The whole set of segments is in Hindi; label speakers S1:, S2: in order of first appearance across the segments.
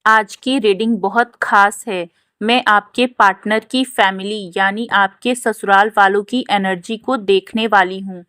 S1: आज की रीडिंग बहुत खास है। मैं आपके पार्टनर की फैमिली यानी आपके ससुराल वालों की एनर्जी को देखने वाली हूँ।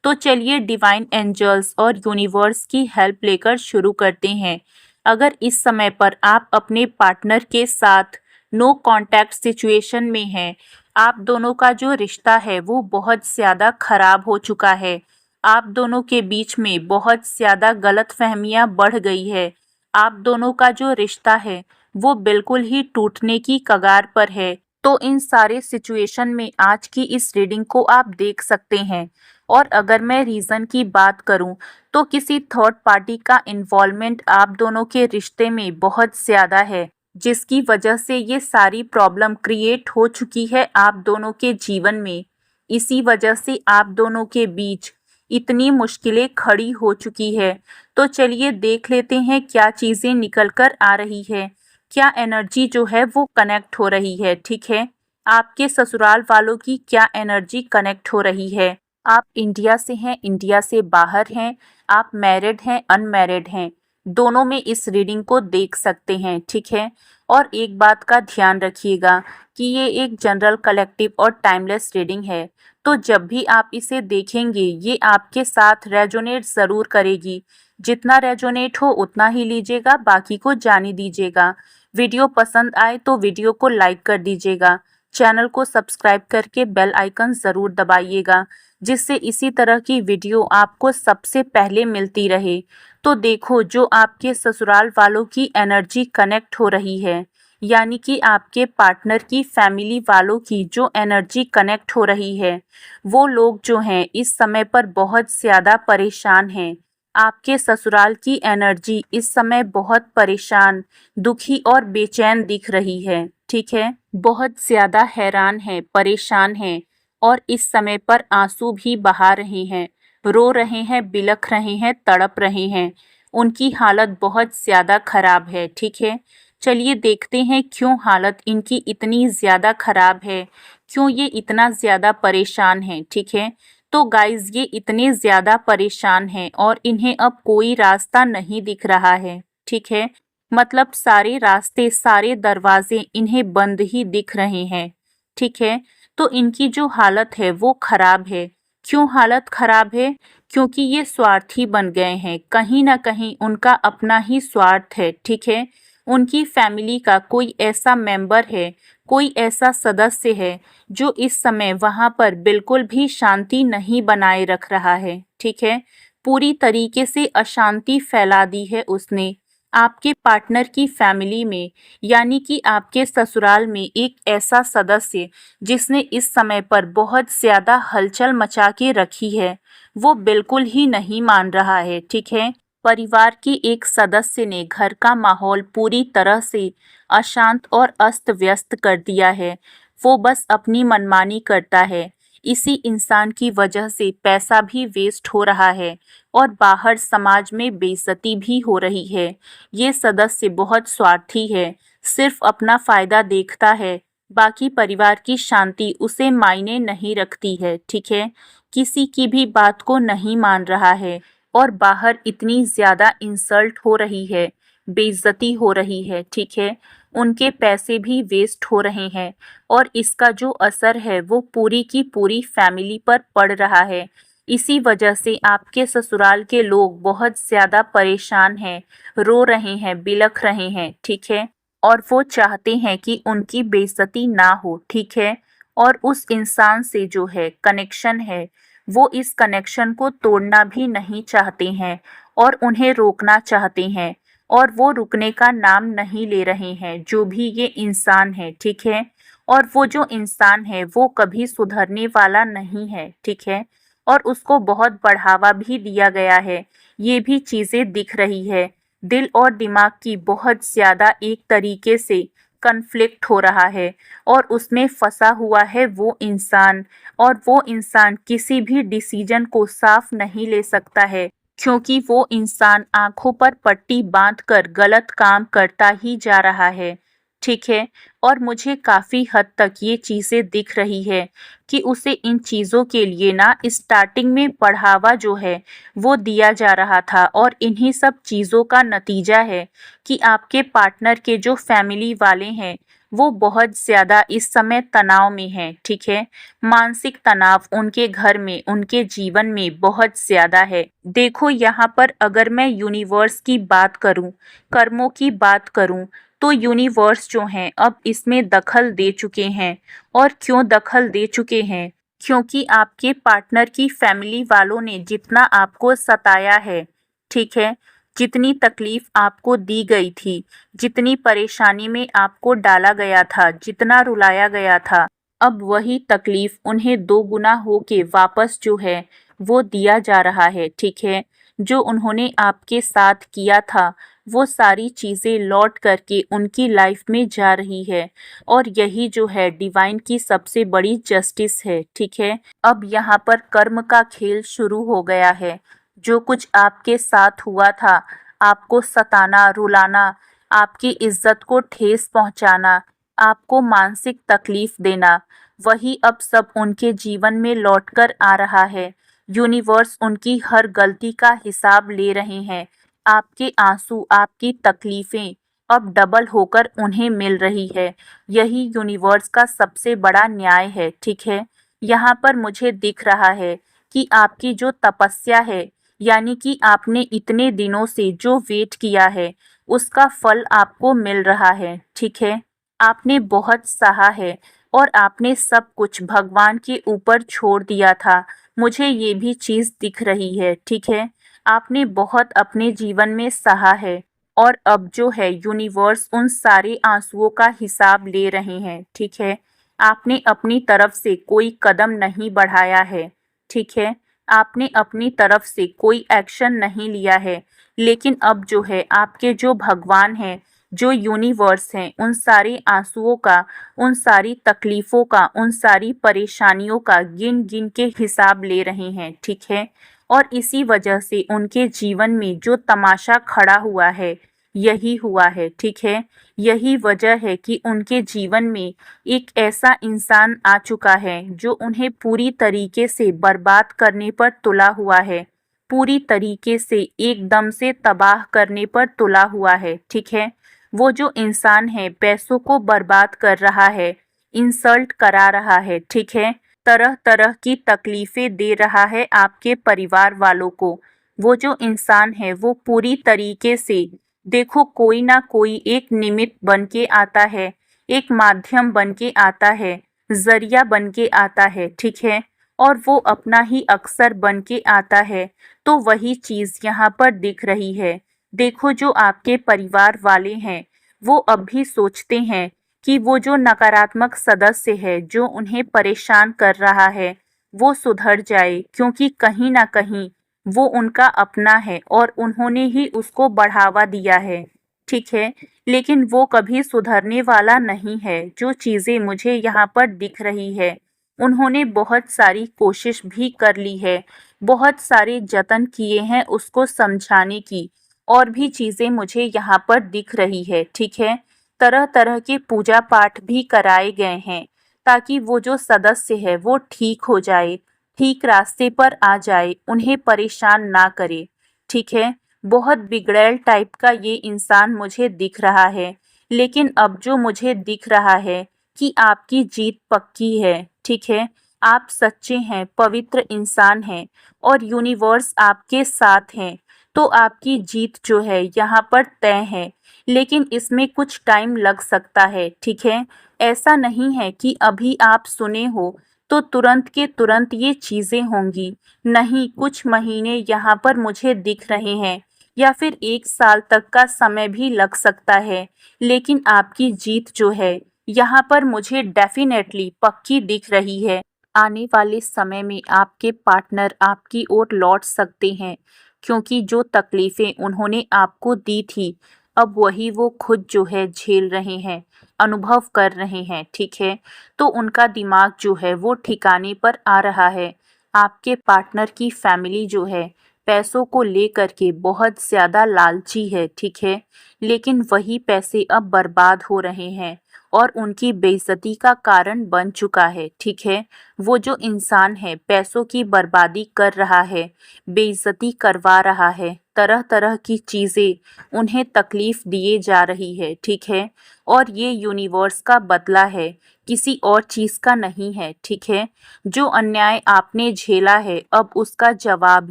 S1: तो चलिए डिवाइन एंजल्स और यूनिवर्स की हेल्प लेकर शुरू करते हैं। अगर इस समय पर आप अपने पार्टनर के साथ नो कांटेक्ट सिचुएशन में हैं, आप दोनों का जो रिश्ता है वो बहुत ज़्यादा खराब हो चुका है। आप दोनों के बीच में बहुत ज़्यादा गलतफहमियां बढ़ गई है। आप दोनों का जो रिश्ता है वो बिल्कुल ही टूटने की कगार पर है। तो इन सारे सिचुएशन में आज की इस रीडिंग को आप देख सकते हैं। और अगर मैं रीज़न की बात करूं तो किसी थर्ड पार्टी का इन्वॉल्वमेंट आप दोनों के रिश्ते में बहुत ज़्यादा है, जिसकी वजह से ये सारी प्रॉब्लम क्रिएट हो चुकी है आप दोनों के जीवन में। इसी वजह से आप दोनों के बीच इतनी मुश्किलें खड़ी हो चुकी है। तो चलिए देख लेते हैं क्या चीज़ें निकल कर आ रही है, क्या एनर्जी जो है वो कनेक्ट हो रही है। ठीक है, आपके ससुराल वालों की क्या एनर्जी कनेक्ट हो रही है। आप इंडिया से हैं, इंडिया से बाहर हैं, आप मैरिड हैं, अनमैरिड हैं, दोनों में इस रीडिंग को देख सकते हैं। ठीक है, और एक बात का ध्यान रखिएगा कि ये एक जनरल कलेक्टिव और टाइमलेस रीडिंग है। तो जब भी आप इसे देखेंगे ये आपके साथ रेजोनेट ज़रूर करेगी। जितना रेजोनेट हो उतना ही लीजिएगा, बाकी को जाने दीजिएगा। वीडियो पसंद आए तो वीडियो को लाइक कर दीजिएगा। चैनल को सब्सक्राइब करके बेल आइकन ज़रूर दबाइएगा, जिससे इसी तरह की वीडियो आपको सबसे पहले मिलती रहे। तो देखो, जो आपके ससुराल वालों की एनर्जी कनेक्ट हो रही है, यानी कि आपके पार्टनर की फैमिली वालों की जो एनर्जी कनेक्ट हो रही है, वो लोग जो हैं इस समय पर बहुत ज़्यादा परेशान हैं। आपके ससुराल की एनर्जी इस समय बहुत परेशान, दुखी और बेचैन दिख रही है। ठीक है, बहुत ज़्यादा हैरान है, परेशान है, और इस समय पर आंसू भी बहा रहे हैं, रो रहे हैं, बिलख रहे हैं, तड़प रहे हैं। उनकी हालत बहुत ज़्यादा खराब है। ठीक है, चलिए देखते हैं क्यों हालत इनकी इतनी ज़्यादा खराब है, क्यों ये इतना ज़्यादा परेशान हैं। ठीक है, तो गाइज ये इतने ज़्यादा परेशान हैं और इन्हें अब कोई रास्ता नहीं दिख रहा है। ठीक है, मतलब सारे रास्ते, सारे दरवाजे इन्हें बंद ही दिख रहे हैं। ठीक है, तो इनकी जो हालत है वो खराब है। क्यों हालत खराब है? क्योंकि ये स्वार्थी बन गए हैं, कहीं ना कहीं उनका अपना ही स्वार्थ है। ठीक है, उनकी फैमिली का कोई ऐसा मेंबर है, कोई ऐसा सदस्य है जो इस समय वहाँ पर बिल्कुल भी शांति नहीं बनाए रख रहा है। ठीक है, पूरी तरीके से अशांति फैला दी है उसने आपके पार्टनर की फैमिली में, यानी कि आपके ससुराल में एक ऐसा सदस्य जिसने इस समय पर बहुत ज़्यादा हलचल मचा के रखी है, वो बिल्कुल ही नहीं मान रहा है। ठीक है, परिवार की एक सदस्य ने घर का माहौल पूरी तरह से अशांत और अस्त व्यस्त कर दिया है। वो बस अपनी मनमानी करता है। इसी इंसान की वजह से पैसा भी वेस्ट हो रहा है और बाहर समाज में बेइज्जती भी हो रही है। ये सदस्य बहुत स्वार्थी है, सिर्फ अपना फायदा देखता है, बाकी परिवार की शांति उसे मायने नहीं रखती है। ठीक है, किसी की भी बात को नहीं मान रहा है और बाहर इतनी ज़्यादा इंसल्ट हो रही है, बेइज्जती हो रही है। ठीक है, उनके पैसे भी वेस्ट हो रहे हैं और इसका जो असर है वो पूरी की पूरी फैमिली पर पड़ रहा है। इसी वजह से आपके ससुराल के लोग बहुत ज़्यादा परेशान हैं, रो रहे हैं, बिलख रहे हैं। ठीक है, और वो चाहते हैं कि उनकी बेइज्जती ना हो। ठीक है, और उस इंसान से जो है कनेक्शन है, वो इस कनेक्शन को तोड़ना भी नहीं चाहते हैं और उन्हें रोकना चाहते हैं, और वो रुकने का नाम नहीं ले रहे हैं, जो भी ये इंसान है। ठीक है, और वो जो इंसान है वो कभी सुधरने वाला नहीं है। ठीक है, और उसको बहुत बढ़ावा भी दिया गया है, ये भी चीज़ें दिख रही है। दिल और दिमाग की बहुत ज़्यादा एक तरीके से कन्फ्लिक्ट हो रहा है और उसमें फंसा हुआ है वो इंसान, और वो इंसान किसी भी डिसीजन को साफ नहीं ले सकता है, क्योंकि वो इंसान आंखों पर पट्टी बांधकर गलत काम करता ही जा रहा है। ठीक है। और मुझे काफ़ी हद तक ये चीज़ें दिख रही है कि उसे इन चीज़ों के लिए ना स्टार्टिंग में बढ़ावा जो है वो दिया जा रहा था, और इन्हीं सब चीज़ों का नतीजा है कि आपके पार्टनर के जो फैमिली वाले हैं वो बहुत ज़्यादा इस समय तनाव में हैं, ठीक है। मानसिक तनाव उनके घर में, उनके जीवन में बहुत ज़्यादा है। देखो यहाँ पर अगर मैं यूनिवर्स की बात करूँ, कर्मों की बात करूँ, तो यूनिवर्स जो हैं अब इसमें दखल दे चुके हैं। और क्यों दखल दे चुके हैं? क्योंकि आपके पार्टनर की फैमिली वालों ने जितना आपको सताया है, ठीक है, जितनी तकलीफ आपको दी गई थी, जितनी परेशानी में आपको डाला गया था, जितना रुलाया गया था, अब वही तकलीफ उन्हें दो गुना होके वापस जो है वो दिया जा रहा है, ठीक है। जो उन्होंने आपके साथ किया था वो सारी चीज़ें लौट करके उनकी लाइफ में जा रही है, और यही जो है डिवाइन की सबसे बड़ी जस्टिस है, ठीक है। अब यहाँ पर कर्म का खेल शुरू हो गया है। जो कुछ आपके साथ हुआ था, आपको सताना, रुलाना, आपकी इज्जत को ठेस पहुंचाना, आपको मानसिक तकलीफ देना, वही अब सब उनके जीवन में लौटकर आ रहा है। यूनिवर्स उनकी हर गलती का हिसाब ले रहे हैं। आपके आंसू, आपकी तकलीफें अब डबल होकर उन्हें मिल रही है। यही यूनिवर्स का सबसे बड़ा न्याय है, ठीक है। यहाँ पर मुझे दिख रहा है कि आपकी जो तपस्या है, यानी कि आपने इतने दिनों से जो वेट किया है, उसका फल आपको मिल रहा है, ठीक है। आपने बहुत सहा है और आपने सब कुछ भगवान के ऊपर छोड़ दिया था। मुझे ये भी चीज़ दिख रही है, ठीक है। आपने बहुत अपने जीवन में सहा है, और अब जो है यूनिवर्स उन सारे आंसुओं का हिसाब ले रहे हैं, ठीक है। आपने अपनी तरफ से कोई कदम नहीं बढ़ाया है, ठीक है। आपने अपनी तरफ से कोई एक्शन नहीं लिया है, लेकिन अब जो है आपके जो भगवान हैं, जो यूनिवर्स हैं, उन सारे आंसुओं का, उन सारी तकलीफ़ों का, उन सारी परेशानियों का गिन गिन के हिसाब ले रहे हैं, ठीक है। और इसी वजह से उनके जीवन में जो तमाशा खड़ा हुआ है, यही हुआ है, ठीक है। यही वजह है कि उनके जीवन में एक ऐसा इंसान आ चुका है जो उन्हें पूरी तरीके से बर्बाद करने पर तुला हुआ है, पूरी तरीके से एकदम से तबाह करने पर तुला हुआ है, ठीक है। वो जो इंसान है पैसों को बर्बाद कर रहा है, इंसल्ट करा रहा है, ठीक है। तरह तरह की तकलीफें दे रहा है आपके परिवार वालों को। वो जो इंसान है वो पूरी तरीके से, देखो, कोई ना कोई एक निमित्त बन के आता है, एक माध्यम बन के आता है, जरिया बन के आता है, ठीक है। और वो अपना ही अक्सर बन के आता है। तो वही चीज़ यहाँ पर दिख रही है। देखो, जो आपके परिवार वाले हैं वो अब भी सोचते हैं कि वो जो नकारात्मक सदस्य है जो उन्हें परेशान कर रहा है वो सुधर जाए, क्योंकि कहीं ना कहीं वो उनका अपना है और उन्होंने ही उसको बढ़ावा दिया है, ठीक है। लेकिन वो कभी सुधरने वाला नहीं है। जो चीज़ें मुझे यहाँ पर दिख रही है, उन्होंने बहुत सारी कोशिश भी कर ली है, बहुत सारे जतन किए हैं उसको समझाने की, और भी चीज़ें मुझे यहाँ पर दिख रही है, ठीक है। तरह तरह के पूजा पाठ भी कराए गए हैं ताकि वो जो सदस्य है वो ठीक हो जाए, ठीक रास्ते पर आ जाए, उन्हें परेशान ना करे, ठीक है। बहुत बिगड़ैल टाइप का ये इंसान मुझे दिख रहा है, लेकिन अब जो मुझे दिख रहा है कि आपकी जीत पक्की है, ठीक है। आप सच्चे हैं, पवित्र इंसान हैं, और यूनिवर्स आपके साथ हैं। तो आपकी जीत जो है यहाँ पर तय है, लेकिन इसमें कुछ टाइम लग सकता है, ठीक है। ऐसा नहीं है कि अभी आप सुने हो तो तुरंत के तुरंत ये चीज़ें होंगी। नहीं, कुछ महीने यहाँ पर मुझे दिख रहे हैं, या फिर 1 साल तक का समय भी लग सकता है, लेकिन आपकी जीत जो है यहाँ पर मुझे डेफिनेटली पक्की दिख रही है। आने वाले समय में आपके पार्टनर आपकी ओर लौट सकते हैं, क्योंकि जो तकलीफ़ें उन्होंने आपको दी थी अब वही वो खुद जो है झेल रहे हैं, अनुभव कर रहे हैं, ठीक है। तो उनका दिमाग जो है वो ठिकाने पर आ रहा है। आपके पार्टनर की फैमिली जो है पैसों को लेकर के बहुत ज़्यादा लालची है, ठीक है, लेकिन वही पैसे अब बर्बाद हो रहे हैं और उनकी बेइज्जती का कारण बन चुका है, ठीक है। वो जो इंसान है पैसों की बर्बादी कर रहा है, बेइज्जती करवा रहा है, तरह तरह की चीज़ें उन्हें तकलीफ़ दिए जा रही है, ठीक है, और ये यूनिवर्स का बदला है, किसी और चीज़ का नहीं है, ठीक है। जो अन्याय आपने झेला है अब उसका जवाब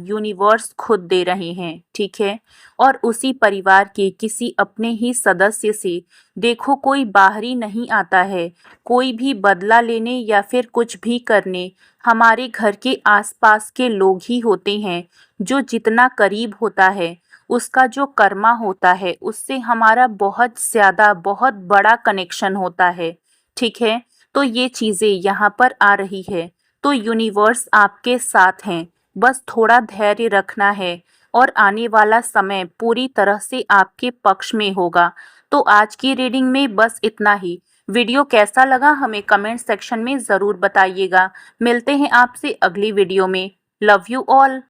S1: यूनिवर्स खुद दे रहे हैं, ठीक है। और उसी परिवार के किसी अपने ही सदस्य से देखो कोई बाहरी नहीं आता है, कोई भी बदला लेने या फिर कुछ भी करने, हमारे घर के आसपास के लोग ही होते हैं। जो जितना करीब होता है उसका जो कर्मा होता है उससे हमारा बहुत ज़्यादा बहुत बड़ा कनेक्शन होता है, ठीक है। तो ये चीज़ें यहाँ पर आ रही है, तो यूनिवर्स आपके साथ हैं, बस थोड़ा धैर्य रखना है और आने वाला समय पूरी तरह से आपके पक्ष में होगा। तो आज की रीडिंग में बस इतना ही। वीडियो कैसा लगा हमें कमेंट सेक्शन में ज़रूर बताइएगा। मिलते हैं आपसे अगली वीडियो में। Love you all.